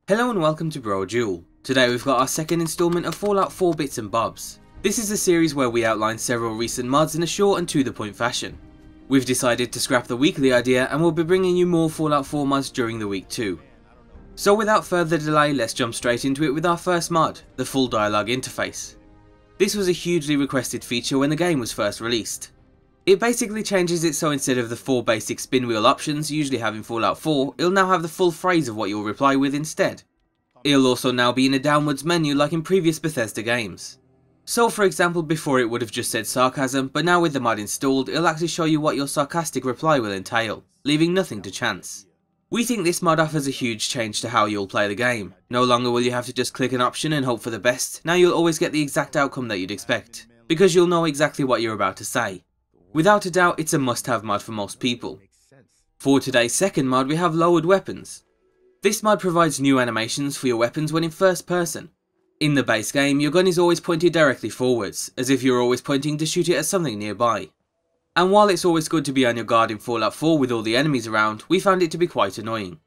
Hello and welcome to Brodual. Today we've got our second installment of Fallout 4 bits and bobs. This is a series where we outline several recent mods in a short and to the point fashion. We've decided to scrap the weekly idea and we'll be bringing you more Fallout 4 mods during the week too. So without further delay, let's jump straight into it with our first mod, the full dialogue interface. This was a hugely requested feature when the game was first released. It basically changes it so instead of the 4 basic spin wheel options you usually have in Fallout 4, it'll now have the full phrase of what you'll reply with instead. It'll also now be in a downwards menu like in previous Bethesda games. So for example, before it would have just said sarcasm, but now with the mod installed, it'll actually show you what your sarcastic reply will entail, leaving nothing to chance. We think this mod offers a huge change to how you'll play the game. No longer will you have to just click an option and hope for the best, now you'll always get the exact outcome that you'd expect, because you'll know exactly what you're about to say. Without a doubt, it's a must-have mod for most people. For today's second mod, we have lowered weapons. This mod provides new animations for your weapons when in first person. In the base game, your gun is always pointed directly forwards, as if you're always pointing to shoot it at something nearby. And while it's always good to be on your guard in Fallout 4 with all the enemies around, we found it to be quite annoying.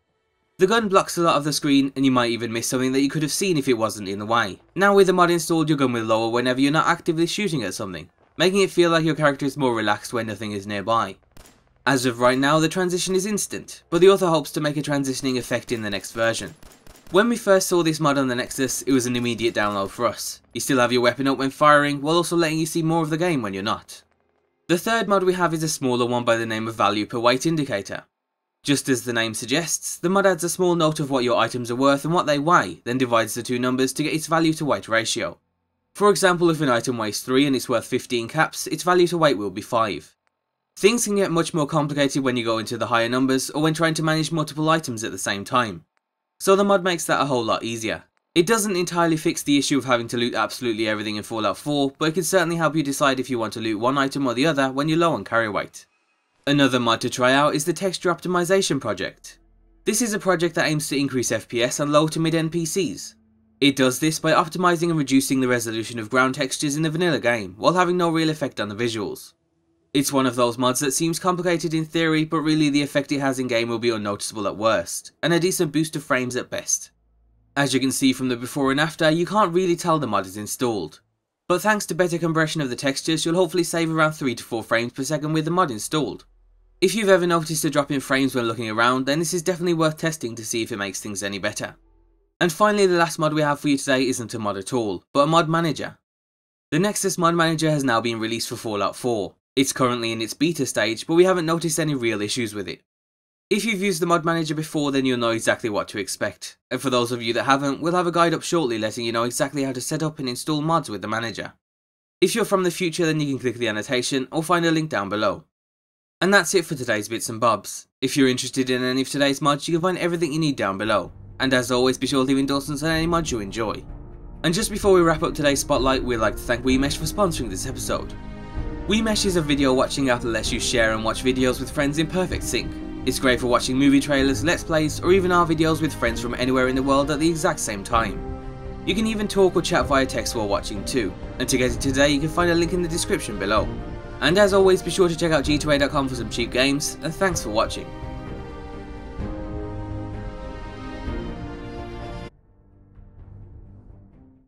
The gun blocks a lot of the screen and you might even miss something that you could have seen if it wasn't in the way. Now with the mod installed, your gun will lower whenever you're not actively shooting at something, making it feel like your character is more relaxed when nothing is nearby. As of right now, the transition is instant, but the author hopes to make a transitioning effect in the next version. When we first saw this mod on the Nexus, it was an immediate download for us. You still have your weapon up when firing, while also letting you see more of the game when you're not. The third mod we have is a smaller one by the name of Value Per Weight Indicator. Just as the name suggests, the mod adds a small note of what your items are worth and what they weigh, then divides the two numbers to get its value to weight ratio. For example, if an item weighs 3 and it's worth 15 caps, its value to weight will be 5. Things can get much more complicated when you go into the higher numbers or when trying to manage multiple items at the same time. So the mod makes that a whole lot easier. It doesn't entirely fix the issue of having to loot absolutely everything in Fallout 4, but it can certainly help you decide if you want to loot one item or the other when you're low on carry weight. Another mod to try out is the Texture Optimization project. This is a project that aims to increase FPS on low to mid NPCs. It does this by optimizing and reducing the resolution of ground textures in the vanilla game, while having no real effect on the visuals. It's one of those mods that seems complicated in theory, but really the effect it has in game will be unnoticeable at worst, and a decent boost of frames at best. As you can see from the before and after, you can't really tell the mod is installed. But thanks to better compression of the textures, you'll hopefully save around 3 to 4 frames per second with the mod installed. If you've ever noticed a drop in frames when looking around, then this is definitely worth testing to see if it makes things any better. And finally, the last mod we have for you today isn't a mod at all, but a mod manager. The Nexus Mod Manager has now been released for Fallout 4. It's currently in its beta stage, but we haven't noticed any real issues with it. If you've used the mod manager before, then you'll know exactly what to expect. And for those of you that haven't, we'll have a guide up shortly letting you know exactly how to set up and install mods with the manager. If you're from the future, then you can click the annotation or find a link down below. And that's it for today's bits and bobs. If you're interested in any of today's mods, you can find everything you need down below. And as always, be sure to leave endorsements on any mods you enjoy. And just before we wrap up today's spotlight, we'd like to thank WeMesh for sponsoring this episode. WeMesh is a video watching app that lets you share and watch videos with friends in perfect sync. It's great for watching movie trailers, let's plays, or even our videos with friends from anywhere in the world at the exact same time. You can even talk or chat via text while watching too, and to get it today you can find a link in the description below. And as always, be sure to check out g2a.com for some cheap games, and thanks for watching.